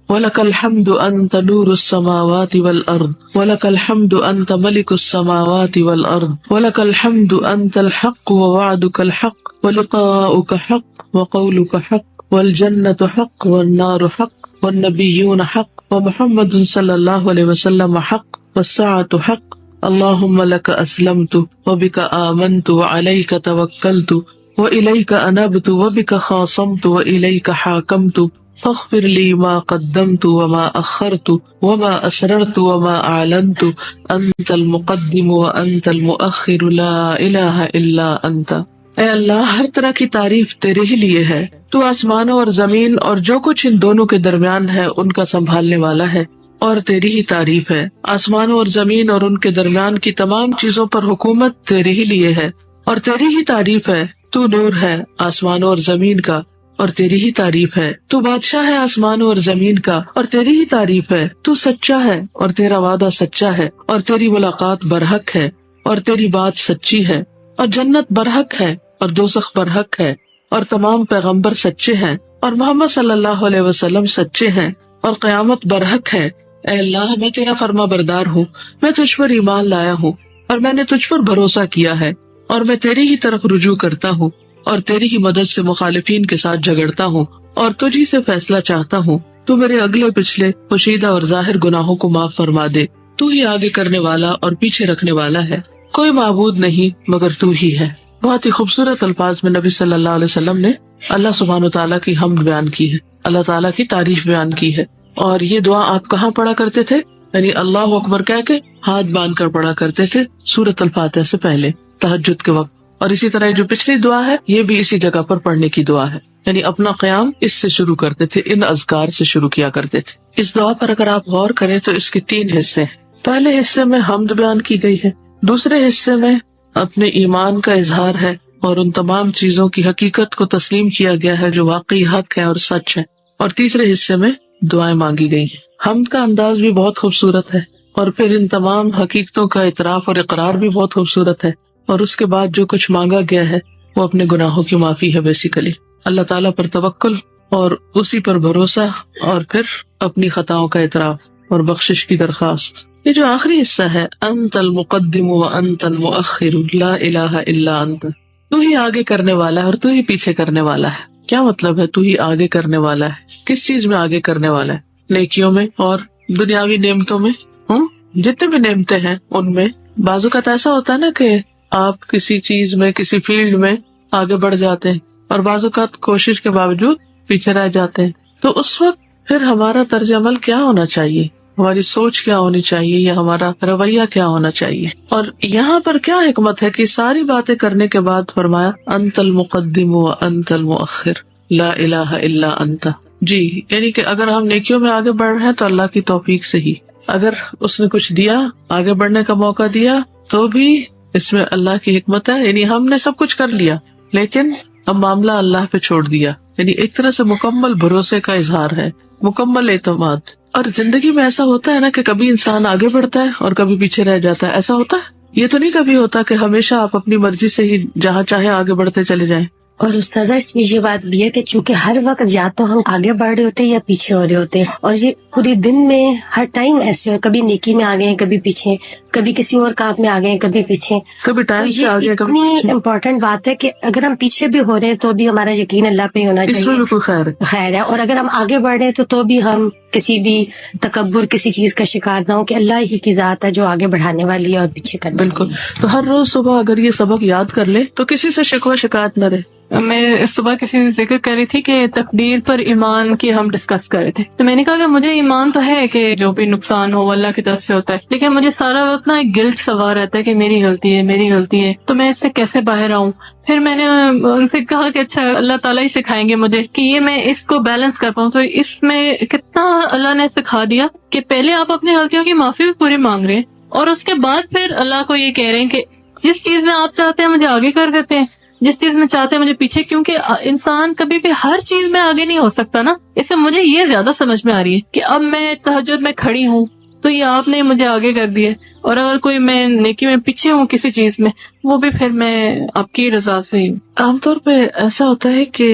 وَلَكَ الْحَمْدُ أَنْتَ نُورُ السَّمَاوَاتِ وَالْأَرْضِ وَلَكَ الْحَمْدُ أَنْتَ مَلِكُ السَّمَاوَاتِ وَالْأَرْضِ وَلَكَ الْحَمْدُ أَنْتَ الْحَقُّ وَوَعْدُكَ الْحَقُّ وَلِقَاؤُكَ حَقٌّ وَقَوْلُكَ حَقٌّ وَالْجَنَّةُ حَقٌّ وَالنَّارُ حَقٌّ وَالنَّبِيُّونَ حَقٌّ وَمُحَمَّدٌ صلی اللہ علیہ وسلم حق وَالسَّاعَةُ حق۔ اللہم لک اسلمت وبک آمنت وعلیک توکلت وإلیک انبت وبک خاصمت وإلیک حاکمت فاغفر لی ما قدمت وما اخرت وما اسررت وما اعلنت انت المقدم وانت المؤخر لا الہ الا انت۔ اے اللہ، ہر طرح کی تعریف تیرے ہی لیے ہے، تو آسمانوں اور زمین اور جو کچھ ان دونوں کے درمیان ہے ان کا سنبھالنے والا ہے، اور تیری ہی تعریف ہے۔ آسمانوں اور زمین اور ان کے درمیان کی تمام چیزوں پر حکومت تیرے ہی لیے ہے، اور تیری ہی تعریف ہے۔ تو نور ہے آسمانوں اور زمین کا، اور تیری ہی تعریف ہے۔ تو بادشاہ ہے آسمانوں اور زمین کا، اور تیری ہی تعریف ہے۔ تو سچا ہے اور تیرا وعدہ سچا ہے، اور تیری ملاقات برحق ہے، اور تیری بات سچی ہے، اور جنت برحق ہے اور دوزخ برحق ہے، اور تمام پیغمبر سچے ہیں، اور محمد صلی اللہ علیہ وسلم سچے ہیں، اور قیامت برحق ہے۔ اے اللہ، میں تیرا فرما بردار ہوں، میں تجھ پر ایمان لایا ہوں، اور میں نے تجھ پر بھروسہ کیا ہے، اور میں تیری ہی طرف رجوع کرتا ہوں، اور تیری ہی مدد سے مخالفین کے ساتھ جھگڑتا ہوں، اور تجھی سے فیصلہ چاہتا ہوں۔ تو میرے اگلے پچھلے پوشیدہ اور ظاہر گناہوں کو معاف فرما دے۔ تو ہی آگے کرنے والا اور پیچھے رکھنے والا ہے، کوئی معبود نہیں مگر تو ہی ہے۔ بہت ہی خوبصورت الفاظ میں نبی صلی اللہ علیہ وسلم نے اللہ سبحانہ وتعالیٰ کی حمد بیان کی ہے، اللہ تعالیٰ کی تعریف بیان کی ہے۔ اور یہ دعا آپ کہاں پڑھا کرتے تھے؟ یعنی اللہ اکبر کہہ کے ہاتھ باندھ کر پڑھا کرتے تھے سورۃ الفاتحہ سے پہلے تہجد کے وقت۔ اور اسی طرح جو پچھلی دعا ہے یہ بھی اسی جگہ پر پڑھنے کی دعا ہے، یعنی اپنا قیام اس سے شروع کرتے تھے، ان اذکار سے شروع کیا کرتے تھے۔ اس دعا پر اگر آپ غور کریں تو اس کے 3 حصے ہیں۔ پہلے حصے میں حمد بیان کی گئی ہے، دوسرے حصے میں اپنے ایمان کا اظہار ہے اور ان تمام چیزوں کی حقیقت کو تسلیم کیا گیا ہے جو واقعی حق ہے اور سچ ہے، اور تیسرے حصے میں دعائیں مانگی گئی ہیں۔ حمد کا انداز بھی بہت خوبصورت ہے، اور پھر ان تمام حقیقتوں کا اعتراف اور اقرار بھی بہت خوبصورت ہے، اور اس کے بعد جو کچھ مانگا گیا ہے وہ اپنے گناہوں کی معافی ہے۔ بیسیکلی اللہ تعالیٰ پر توکل اور اسی پر بھروسہ، اور پھر اپنی خطاؤں کا اعتراف اور بخشش کی درخواست۔ یہ جو آخری حصہ ہے، انت المقدم وانت المؤخر لا الہ الا انت، تو ہی آگے کرنے والا ہے اور تو ہی پیچھے کرنے والا ہے۔ کیا مطلب ہے تو ہی آگے کرنے والا ہے؟ کس چیز میں آگے کرنے والا ہے؟ نیکیوں میں اور دنیاوی نعمتوں میں، جتنے بھی نعمتیں ہیں ان میں۔ بعض اوقات ایسا ہوتا ہے نا کہ آپ کسی چیز میں، کسی فیلڈ میں آگے بڑھ جاتے ہیں، اور بعض اوقات کوشش کے باوجود پیچھے رہ جاتے ہیں، تو اس وقت پھر ہمارا طرز عمل کیا ہونا چاہیے، ہماری سوچ کیا ہونی چاہیے، یا ہمارا رویہ کیا ہونا چاہیے؟ اور یہاں پر کیا حکمت ہے کہ ساری باتیں کرنے کے بعد فرمایا انت المقدم وانت المؤخر لا الہ الا انت۔ جی، یعنی کہ اگر ہم نیکیوں میں آگے بڑھ رہے ہیں تو اللہ کی توفیق سے ہی، اگر اس نے کچھ دیا، آگے بڑھنے کا موقع دیا، تو بھی اس میں اللہ کی حکمت ہے۔ یعنی ہم نے سب کچھ کر لیا لیکن اب معاملہ اللہ پہ چھوڑ دیا، یعنی ایک طرح سے مکمل بھروسے کا اظہار ہے، مکمل اعتماد۔ اور زندگی میں ایسا ہوتا ہے نا کہ کبھی انسان آگے بڑھتا ہے اور کبھی پیچھے رہ جاتا ہے، ایسا ہوتا ہے یہ تو نہیں کبھی ہوتا کہ ہمیشہ آپ اپنی مرضی سے ہی جہاں چاہے آگے بڑھتے چلے جائیں. اور استاذہ اس میں یہ بات بھی ہے کہ چونکہ ہر وقت یا تو ہم آگے بڑھ رہے ہوتے ہیں یا پیچھے ہو رہے ہوتے ہیں، اور یہ پورے دن میں ہر ٹائم ایسے ہو، کبھی نیکی میں آگے ہیں کبھی پیچھے، کبھی کسی اور کام میں آگے ہیں کبھی پیچھے. کبھی تو ٹائم سے یہ آگے کبھی اتنی پیچھے. امپورٹنٹ بات ہے کہ اگر ہم پیچھے بھی ہو رہے ہیں تو بھی ہمارا یقین اللہ پہ ہی ہونا اس میں چاہیے، بھی کوئی خیر ہے. خیر ہے. اور اگر ہم آگے بڑھ رہے ہیں تو بھی ہم کسی بھی تکبر کسی چیز کا شکار نہ ہو کہ اللہ ہی کی ذات ہے جو آگے بڑھانے والی ہے اور پیچھے کرنے والی بالکل. ہے. تو ہر روز صبح اگر یہ سبق یاد کر لے تو کسی سے شکوہ شکایت نہ رہے. میں صبح کسی سے ذکر کر رہی تھی کہ تقدیر پر ایمان کی ہم ڈسکس کر رہے تھے، تو میں نے کہا کہ مجھے ایمان تو ہے کہ جو بھی نقصان ہو وہ اللہ کی طرف سے ہوتا ہے، لیکن مجھے سارا وقت نا ایک گلٹ سوار رہتا ہے کہ میری غلطی ہے میری غلطی ہے، تو میں اس سے کیسے باہر آؤں. پھر میں نے ان سے کہا کہ اچھا اللہ تعالیٰ ہی سکھائیں گے مجھے کہ یہ میں اس کو بیلنس کر پاؤں. تو اس میں کتنا اللہ نے سکھا دیا کہ پہلے آپ اپنی غلطیوں کی معافی بھی پوری مانگ رہے ہیں، اور اس کے بعد پھر اللہ کو یہ کہہ رہے ہیں کہ جس چیز میں آپ چاہتے ہیں مجھے آگے کر دیتے ہیں، جس چیز میں چاہتے ہیں مجھے پیچھے. کیونکہ انسان کبھی بھی ہر چیز میں آگے نہیں ہو سکتا نا. اس سے مجھے یہ زیادہ سمجھ میں آ رہی ہے کہ اب میں تہجد میں کھڑی ہوں تو یہ آپ نے مجھے آگے کر دیا، اور اگر کوئی میں نیکی میں پیچھے ہوں کسی چیز میں، وہ بھی پھر میں آپ کی رضا سے ہی. عام طور پہ ایسا ہوتا ہے کہ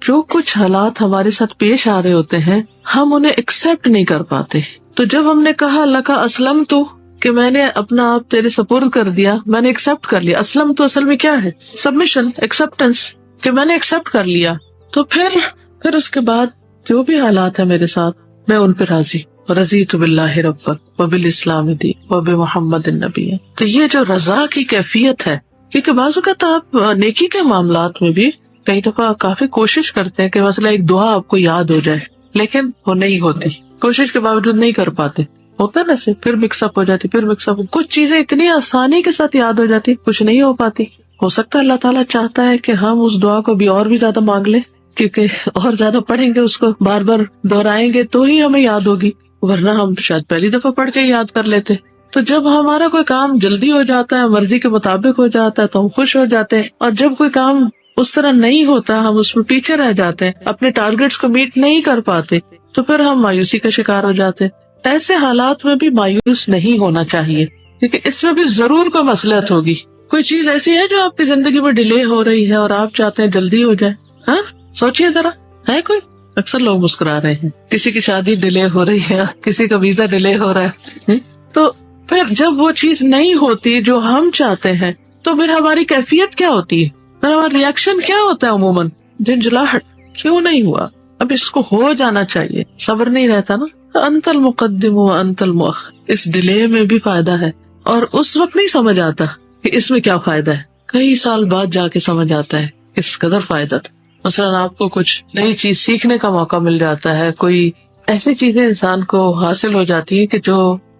جو کچھ حالات ہمارے ساتھ پیش آ رہے ہوتے ہیں ہم انہیں ایکسپٹ نہیں کر پاتے. تو جب ہم نے کہا اللہ کا اسلم تو، کہ میں نے اپنا آپ تیرے سپرد کر دیا، میں نے ایکسپٹ کر لیا. اسلم تو اصل میں کیا ہے؟ سبمیشن، ایکسپٹینس، کہ میں نے ایکسپٹ کر لیا. تو پھر اس کے بعد جو بھی حالات ہیں میرے ساتھ میں ان پہ راضی. رضیت باللہ ربا وبالاسلام دین وبمحمد النبی. تو یہ جو رضا کی کیفیت ہے، کیونکہ بعض اوقات آپ نیکی کے معاملات میں بھی کئی دفعہ کافی کوشش کرتے ہیں کہ مثلا ایک دعا آپ کو یاد ہو جائے، لیکن وہ نہیں ہوتی، کوشش کے باوجود نہیں کر پاتے. ہوتا ہے نا سے پھر مکس اپ ہو جاتی، پھر مکس اپ. کچھ چیزیں اتنی آسانی کے ساتھ یاد ہو جاتی، کچھ نہیں ہو پاتی. ہو سکتا ہے اللہ تعالیٰ چاہتا ہے کہ ہم اس دعا کو بھی اور بھی زیادہ مانگ لیں، کیونکہ اور زیادہ پڑھیں گے، اس کو بار بار دہرائیں گے تو ہی ہمیں یاد ہوگی، ورنہ ہم شاید پہلی دفعہ پڑھ کے یاد کر لیتے. تو جب ہمارا کوئی کام جلدی ہو جاتا ہے، مرضی کے مطابق ہو جاتا ہے، تو ہم خوش ہو جاتے ہیں. اور جب کوئی کام اس طرح نہیں ہوتا، ہم اس میں پیچھے رہ جاتے ہیں، اپنے ٹارگیٹس کو میٹ نہیں کر پاتے، تو پھر ہم مایوسی کا شکار ہو جاتے ہیں. ایسے حالات میں بھی مایوس نہیں ہونا چاہیے، کیونکہ اس میں بھی ضرور کوئی مصلحت ہوگی. کوئی چیز ایسی ہے جو آپ کی زندگی میں ڈیلے ہو رہی ہے اور آپ چاہتے ہیں جلدی ہو جائے. ہاں سوچئے ذرا، ہے کوئی؟ اکثر لوگ مسکرا رہے ہیں. کسی کی شادی ڈیلے ہو رہی ہے، کسی کا ویزا ڈیلے ہو رہا ہے. تو پھر جب وہ چیز نہیں ہوتی جو ہم چاہتے ہیں تو پھر ہماری کیفیت کیا ہوتی ہے، پھر ہمارا ریئیکشن کیا ہوتا ہے؟ عموماً جھنجھلاہٹ. کیوں نہیں ہوا؟ اب اس کو ہو جانا چاہیے. صبر نہیں رہتا نا. انت المقدم و انت المؤخر. اس ڈیلے میں بھی فائدہ ہے، اور اس وقت نہیں سمجھ آتا کہ اس میں کیا فائدہ ہے. کئی سال بعد جا کے سمجھ آتا ہے اس قدر فائدہ تھا. مثلاً آپ کو کچھ نئی چیز سیکھنے کا موقع مل جاتا ہے، کوئی ایسی چیزیں انسان کو حاصل ہو جاتی ہے کہ جو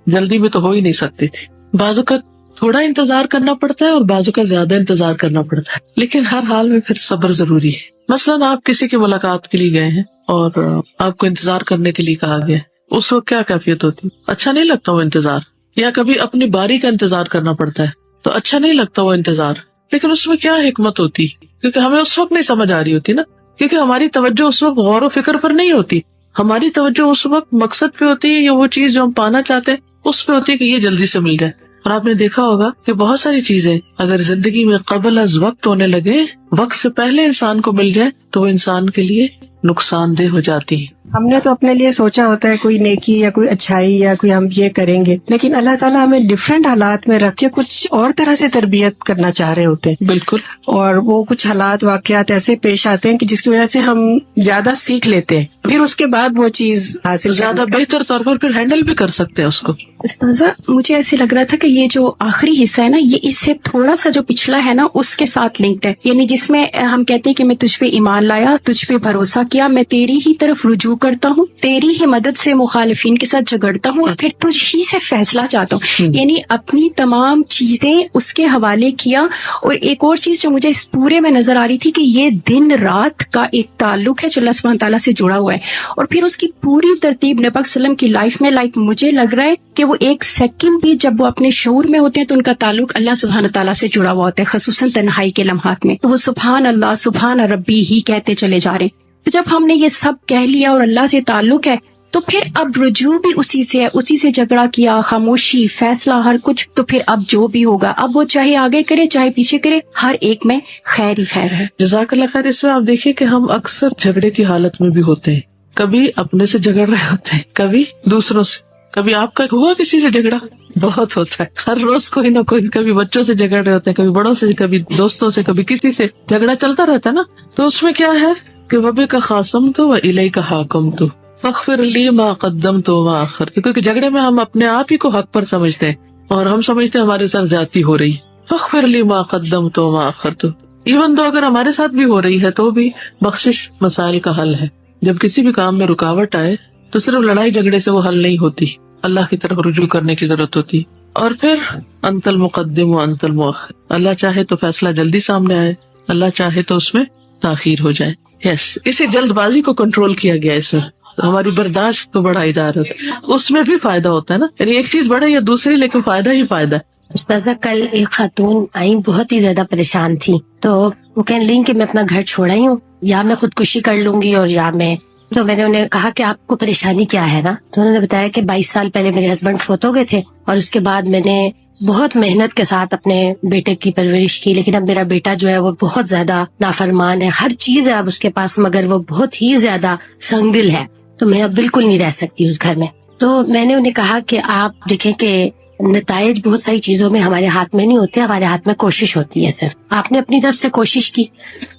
جلدی میں تو ہو ہی نہیں سکتی تھی. بعض اوقات تھوڑا انتظار کرنا پڑتا ہے اور بعض اوقات زیادہ انتظار کرنا پڑتا ہے، لیکن ہر حال میں پھر صبر ضروری ہے. مثلاً آپ کسی کی ملاقات کے لیے گئے ہیں اور آپ کو انتظار کرنے کے لیے کہا گیا، اس وقت کیا کیفیت ہوتی؟ اچھا نہیں لگتا وہ انتظار. یا کبھی اپنی باری کا انتظار کرنا پڑتا ہے تو اچھا نہیں لگتا وہ انتظار، لیکن اس میں کیا حکمت ہوتی؟ کیونکہ ہمیں اس وقت نہیں سمجھ آ رہی ہوتی نا، کیونکہ ہماری توجہ اس وقت غور و فکر پر نہیں ہوتی. ہماری توجہ اس وقت مقصد پہ ہوتی ہے، یا وہ چیز جو ہم پانا چاہتے ہیں اس پہ ہوتی ہے کہ یہ جلدی سے مل جائے. اور آپ نے دیکھا ہوگا کہ بہت ساری چیزیں اگر زندگی میں قبل از وقت ہونے لگے، وقت سے پہلے انسان کو مل جائے تو وہ انسان کے لیے نقصان دہ ہو جاتی ہے. ہم نے تو اپنے لیے سوچا ہوتا ہے کوئی نیکی یا کوئی اچھائی یا کوئی ہم یہ کریں گے، لیکن اللہ تعالیٰ ہمیں ڈفرینٹ حالات میں رکھ کے کچھ اور طرح سے تربیت کرنا چاہ رہے ہوتے ہیں. بالکل. اور وہ کچھ حالات واقعات ایسے پیش آتے ہیں کہ جس کی وجہ سے ہم زیادہ سیکھ لیتے ہیں، پھر اس کے بعد وہ چیز حاصل زیادہ بہتر طور پر پھر ہینڈل بھی کر سکتے ہیں اس کو. استاذہ مجھے ایسے لگ رہا تھا کہ یہ جو آخری حصہ ہے نا، یہ اس سے تھوڑا سا جو پچھلا ہے نا اس کے ساتھ لنکڈ ہے. یعنی جس میں ہم کہتے ہیں کہ میں تجھ پہ ایمان لایا، تجھ پہ بھروسہ کیا، میں تیری ہی طرف رجوع کرتا ہوں، تیری ہی مدد سے مخالفین کے ساتھ جھگڑتا ہوں، اور پھر تجھ ہی سے فیصلہ چاہتا ہوں. یعنی اپنی تمام چیزیں اس کے حوالے کیا. اور ایک اور چیز جو مجھے اس پورے میں نظر آ رہی تھی کہ یہ دن رات کا ایک تعلق ہے جو اللہ سبحانہ تعالیٰ سے جڑا ہوا ہے. اور پھر اس کی پوری ترتیب نبی صلی اللہ علیہ وسلم کی لائف میں مجھے لگ رہا ہے کہ وہ ایک سیکنڈ بھی جب وہ اپنے شعور میں ہوتے ہیں تو ان کا تعلق اللہ سبحانہ تعالیٰ سے جڑا ہوا ہوتا ہے، خصوصاً تنہائی کے لمحات میں وہ سبحان اللہ سبحان ربی ہی کہتے چلے جا رہے ہیں. تو جب ہم نے یہ سب کہہ لیا اور اللہ سے تعلق ہے تو پھر اب رجوع بھی اسی سے ہے, اسی سے جھگڑا کیا, خاموشی, فیصلہ, ہر کچھ. تو پھر اب جو بھی ہوگا, اب وہ چاہے آگے کرے چاہے پیچھے کرے, ہر ایک میں خیر ہی خیر ہے. جزاک اللہ خیر. اس میں آپ دیکھیے کہ ہم اکثر جھگڑے کی حالت میں بھی ہوتے ہیں. کبھی اپنے سے جھگڑ رہے ہوتے ہیں, کبھی دوسروں سے. کبھی آپ کا ہوا کسی سے جھگڑا؟ بہت ہوتا ہے ہر روز کوئی نہ کوئی. کبھی بچوں سے جھگڑ رہے ہوتے ہیں, کبھی بڑوں سے, کبھی دوستوں سے, کبھی کسی سے. جھگڑا چلتا رہتا ہے نا. تو اس میں کیا ہے کہ وبے کا خاصم تو و الی کا حاکم تو فاغفر لی ما قدمت وما اخرت. کیونکہ جھگڑے میں ہم اپنے آپ ہی کو حق پر سمجھتے ہیں اور ہم سمجھتے ہیں ہمارے ساتھ زیادتی ہو رہی. فاغفر لی ما قدمت وما اخرت. ایون تو اگر ہمارے ساتھ بھی ہو رہی ہے تو بھی بخشش مسائل کا حل ہے. جب کسی بھی کام میں رکاوٹ آئے تو صرف لڑائی جھگڑے سے وہ حل نہیں ہوتی, اللہ کی طرف رجوع کرنے کی ضرورت ہوتی. اور پھر انت المقدم و انت المؤخر. اللہ چاہے تو فیصلہ جلدی سامنے آئے, اللہ چاہے تو اس میں تاخیر ہو جائے. یس, اسی جلد بازی کو کنٹرول کیا گیا. اس میں ہماری برداشت تو بڑھائی جا رہی ہے, اس میں بھی فائدہ ہوتا ہے نا. یعنی ایک چیز بڑھے یا دوسری, لیکن فائدہ ہی فائدہ ہے. استاذہ کل ایک خاتون آئی, بہت ہی زیادہ پریشان تھی, تو وہ کہنے لگی کہ میں اپنا گھر چھوڑ آئی ہوں, یا میں خودکشی کر لوں گی اور یا میں. تو میں نے انہیں کہا کہ آپ کو پریشانی کیا ہے نا. تو انہوں نے بتایا کہ 22 سال پہلے میرے ہسبینڈ فوت ہو گئے تھے, اور اس کے بعد میں نے بہت محنت کے ساتھ اپنے بیٹے کی پرورش کی, لیکن اب میرا بیٹا جو ہے وہ بہت زیادہ نافرمان ہے. ہر چیز ہے اب اس کے پاس, مگر وہ بہت ہی زیادہ سنگ دل ہے, تو میں اب بالکل نہیں رہ سکتی اس گھر میں. تو میں نے انہیں کہا کہ آپ دیکھیں کہ نتائج بہت ساری چیزوں میں ہمارے ہاتھ میں نہیں ہوتے, ہمارے ہاتھ میں کوشش ہوتی ہے. صرف آپ نے اپنی طرف سے کوشش کی,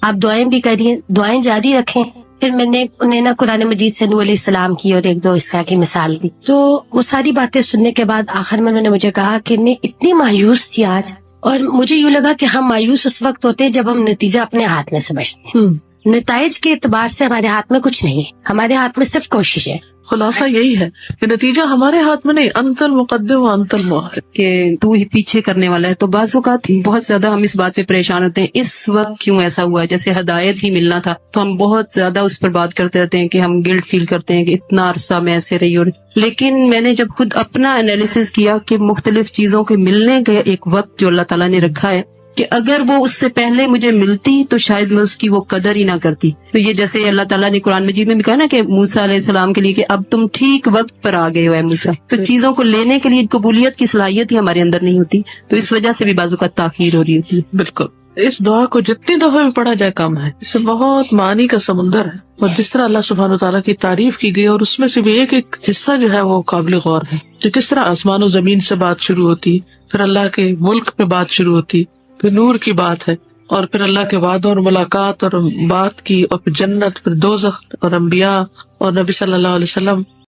آپ دعائیں بھی کریے, دعائیں جاری رکھیں. پھر میں نے انہیں نا قرآن مجید سے نوح علیہ السلام کی اور ایک دو اس طرح کی مثال دی. تو وہ ساری باتیں سننے کے بعد آخر میں انہوں نے مجھے کہا کہ میں اتنی مایوس تھی آج, اور مجھے یوں لگا کہ ہم مایوس اس وقت ہوتے ہیں جب ہم نتیجہ اپنے ہاتھ میں سمجھتے ہیں. نتائج کے اعتبار سے ہمارے ہاتھ میں کچھ نہیں ہے, ہمارے ہاتھ میں صرف کوشش ہے. خلاصہ یہی ہے کہ نتیجہ ہمارے ہاتھ میں نہیں, انت المقدم و انت المؤخر. کہ تو ہی پیچھے کرنے والا ہے. تو بعض اوقات بہت زیادہ ہم اس بات پہ پریشان ہوتے ہیں, اس وقت کیوں ایسا ہوا ہے, جیسے ہدایت ہی ملنا تھا. تو ہم بہت زیادہ اس پر بات کرتے رہتے ہیں کہ ہم گلٹ فیل کرتے ہیں کہ اتنا عرصہ میں ایسے رہی. اور لیکن میں نے جب خود اپنا انالیسس کیا کہ مختلف چیزوں کے ملنے کا ایک وقت جو اللہ تعالیٰ نے رکھا ہے, کہ اگر وہ اس سے پہلے مجھے ملتی تو شاید میں اس کی وہ قدر ہی نہ کرتی. تو یہ جیسے اللہ تعالیٰ نے قرآن مجید میں بھی کہا نا کہ موسیٰ علیہ السلام کے لیے کہ اب تم ٹھیک وقت پر آ گئے ہو اے موسیٰ. تو چیزوں کو لینے کے لیے قبولیت کی صلاحیت ہی ہمارے اندر نہیں ہوتی, تو اس وجہ سے بھی بعض اوقات تاخیر ہو رہی ہوتی ہے. بالکل. اس دعا کو جتنی دفعہ بھی پڑھا جائے کم ہے. اس سے بہت معنی کا سمندر ہے, اور جس طرح اللہ سبحانہ و تعالیٰ کی تعریف کی گئی, اور اس میں سے بھی ایک ایک حصہ جو ہے وہ قابل غور ہے. جو کس طرح آسمان و زمین سے بات شروع ہوتی, پھر اللہ کے ملک میں بات شروع ہوتی, پھر نور کی بات ہے, اور پھر اللہ کے وعدوں اور ملاقات اور بات کی, اور پھر جنت, پھر دوزخ اور انبیاء اور نبی صلی اللہ علیہ وسلم,